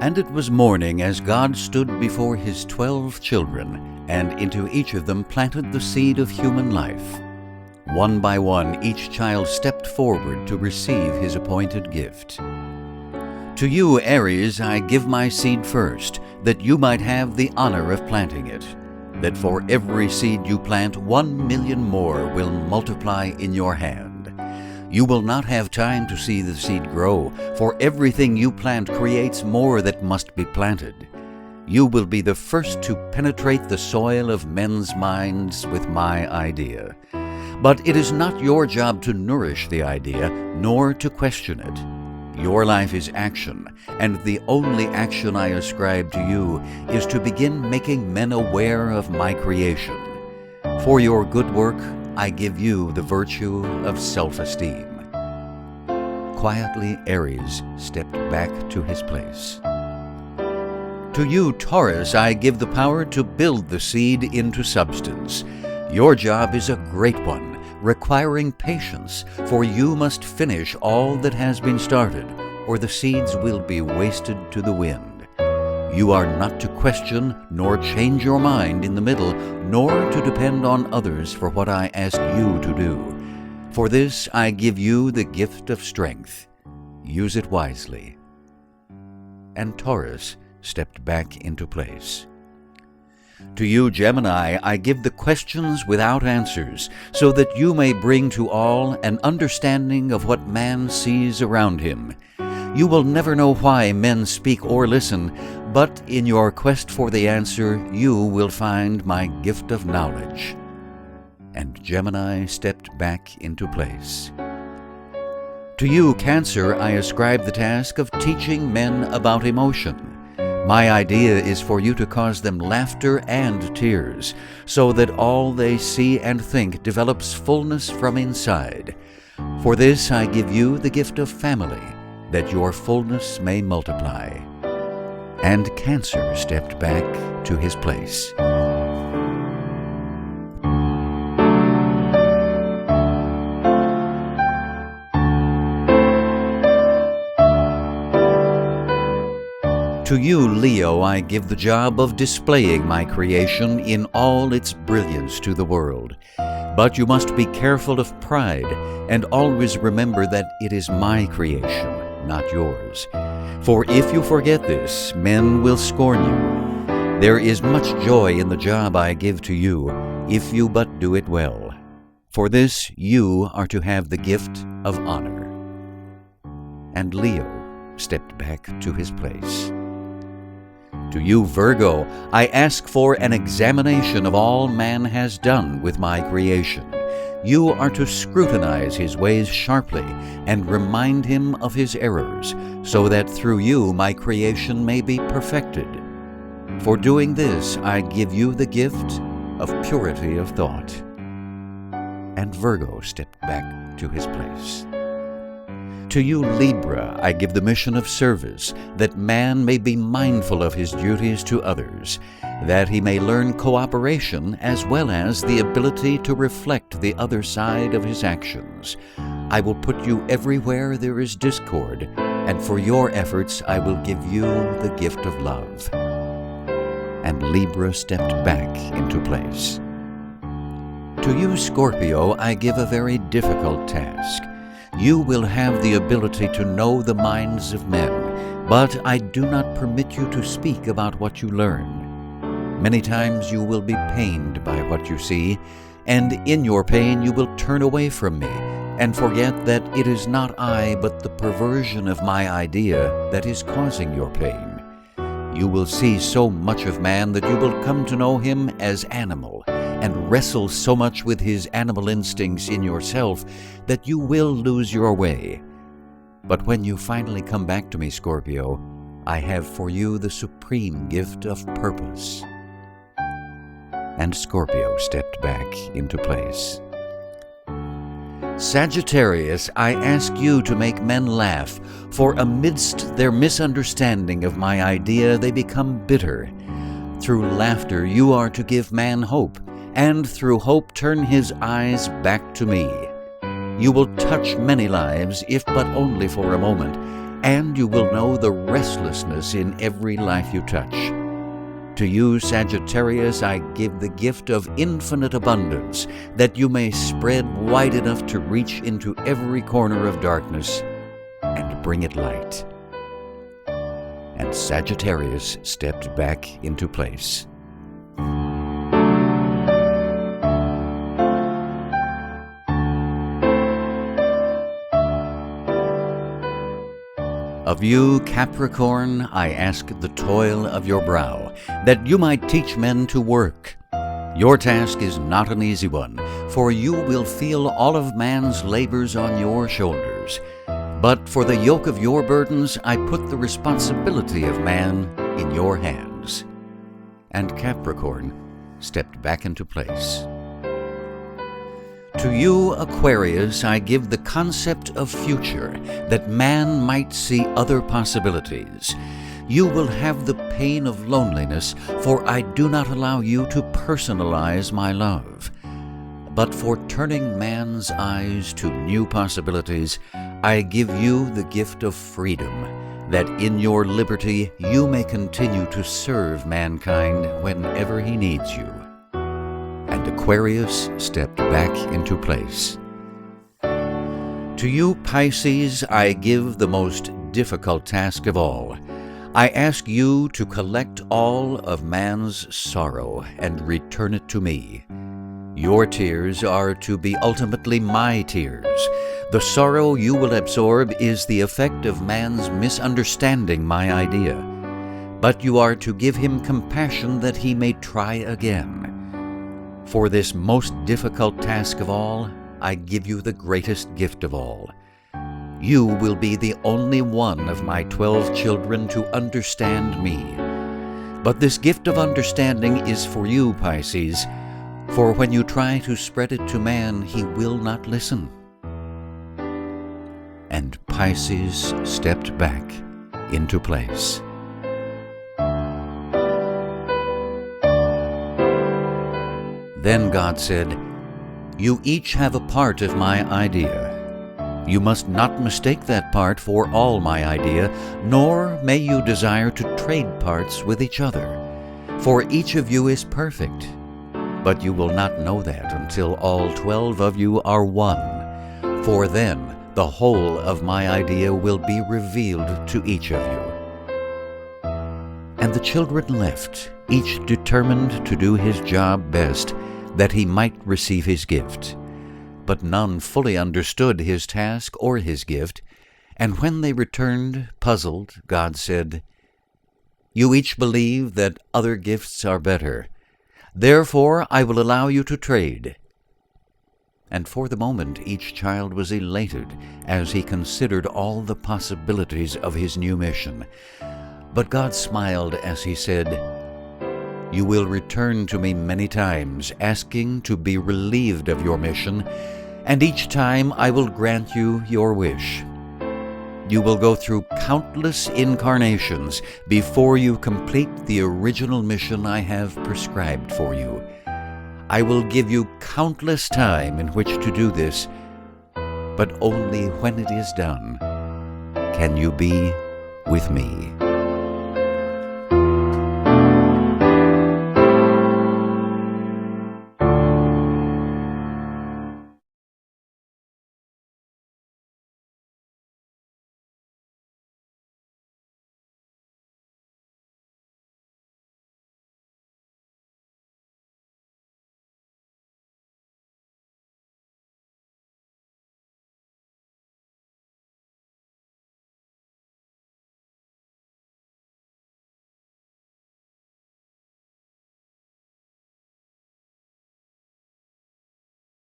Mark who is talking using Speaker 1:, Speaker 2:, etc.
Speaker 1: And it was morning as God stood before his 12 children, and into each of them planted the seed of human life. One by one, each child stepped forward to receive his appointed gift. To you, Aries, I give my seed first, that you might have the honor of planting it, that for every seed you plant, 1 million more will multiply in your hand. You will not have time to see the seed grow, for everything you plant creates more that must be planted. You will be the first to penetrate the soil of men's minds with my idea. But it is not your job to nourish the idea, nor to question it. Your life is action, and the only action I ascribe to you is to begin making men aware of my creation. For your good work, I give you the virtue of self-esteem. Quietly, Aries stepped back to his place. To you, Taurus, I give the power to build the seed into substance. Your job is a great one, requiring patience, for you must finish all that has been started, or the seeds will be wasted to the wind. You are not to question nor change your mind in the middle, nor to depend on others for what I ask you to do. For this I give you the gift of strength. Use it wisely. And Taurus stepped back into place. To you, Gemini, I give the questions without answers, so that you may bring to all an understanding of what man sees around him. You will never know why men speak or listen, but in your quest for the answer, you will find my gift of knowledge. And Gemini stepped back into place. To you, Cancer, I ascribe the task of teaching men about emotion. My idea is for you to cause them laughter and tears, so that all they see and think develops fullness from inside. For this I give you the gift of family, that your fullness may multiply. And Cancer stepped back to his place. To you, Leo, I give the job of displaying my creation in all its brilliance to the world. But you must be careful of pride, and always remember that it is my creation, not yours. For if you forget this, men will scorn you. There is much joy in the job I give to you, if you but do it well. For this you are to have the gift of honor. And Leo stepped back to his place. To you, Virgo, I ask for an examination of all man has done with my creation. You are to scrutinize his ways sharply and remind him of his errors, so that through you my creation may be perfected. For doing this, I give you the gift of purity of thought. And Virgo stepped back to his place. To you, Libra, I give the mission of service, that man may be mindful of his duties to others, that he may learn cooperation as well as the ability to reflect the other side of his actions. I will put you everywhere there is discord, and for your efforts I will give you the gift of love. And Libra stepped back into place. To you, Scorpio, I give a very difficult task. You will have the ability to know the minds of men, but I do not permit you to speak about what you learn. Many times you will be pained by what you see, and in your pain you will turn away from me, and forget that it is not I but the perversion of my idea that is causing your pain. You will see so much of man that you will come to know him as animal, and wrestle so much with his animal instincts in yourself that you will lose your way. But when you finally come back to me, Scorpio, I have for you the supreme gift of purpose. And Scorpio stepped back into place. Sagittarius, I ask you to make men laugh, for amidst their misunderstanding of my idea they become bitter. Through laughter you are to give man hope, and through hope turn his eyes back to me. You will touch many lives, if but only for a moment, and you will know the restlessness in every life you touch. To you, Sagittarius, I give the gift of infinite abundance, that you may spread wide enough to reach into every corner of darkness and bring it light. And Sagittarius stepped back into place. Of you, Capricorn, I ask the toil of your brow, that you might teach men to work. Your task is not an easy one, for you will feel all of man's labors on your shoulders. But for the yoke of your burdens, I put the responsibility of man in your hands. And Capricorn stepped back into place. To you, Aquarius, I give the concept of future, that man might see other possibilities. You will have the pain of loneliness, for I do not allow you to personalize my love. But for turning man's eyes to new possibilities, I give you the gift of freedom, that in your liberty you may continue to serve mankind whenever he needs you. And Aquarius stepped back into place. To you, Pisces, I give the most difficult task of all. I ask you to collect all of man's sorrow and return it to me. Your tears are to be ultimately my tears. The sorrow you will absorb is the effect of man's misunderstanding my idea. But you are to give him compassion that he may try again. For this most difficult task of all, I give you the greatest gift of all. You will be the only one of my 12 children to understand me. But this gift of understanding is for you, Pisces, for when you try to spread it to man, he will not listen. And Pisces stepped back into place. Then God said, "You each have a part of my idea. You must not mistake that part for all my idea, nor may you desire to trade parts with each other. For each of you is perfect. But you will not know that until all 12 of you are one. For then the whole of my idea will be revealed to each of you." And the children left, each determined to do his job best, that he might receive his gift. But none fully understood his task or his gift, and when they returned, puzzled, God said, "You each believe that other gifts are better. Therefore I will allow you to trade." And for the moment each child was elated as he considered all the possibilities of his new mission. But God smiled as he said, "You will return to me many times, asking to be relieved of your mission, and each time I will grant you your wish. You will go through countless incarnations before you complete the original mission I have prescribed for you. I will give you countless time in which to do this, but only when it is done can you be with me."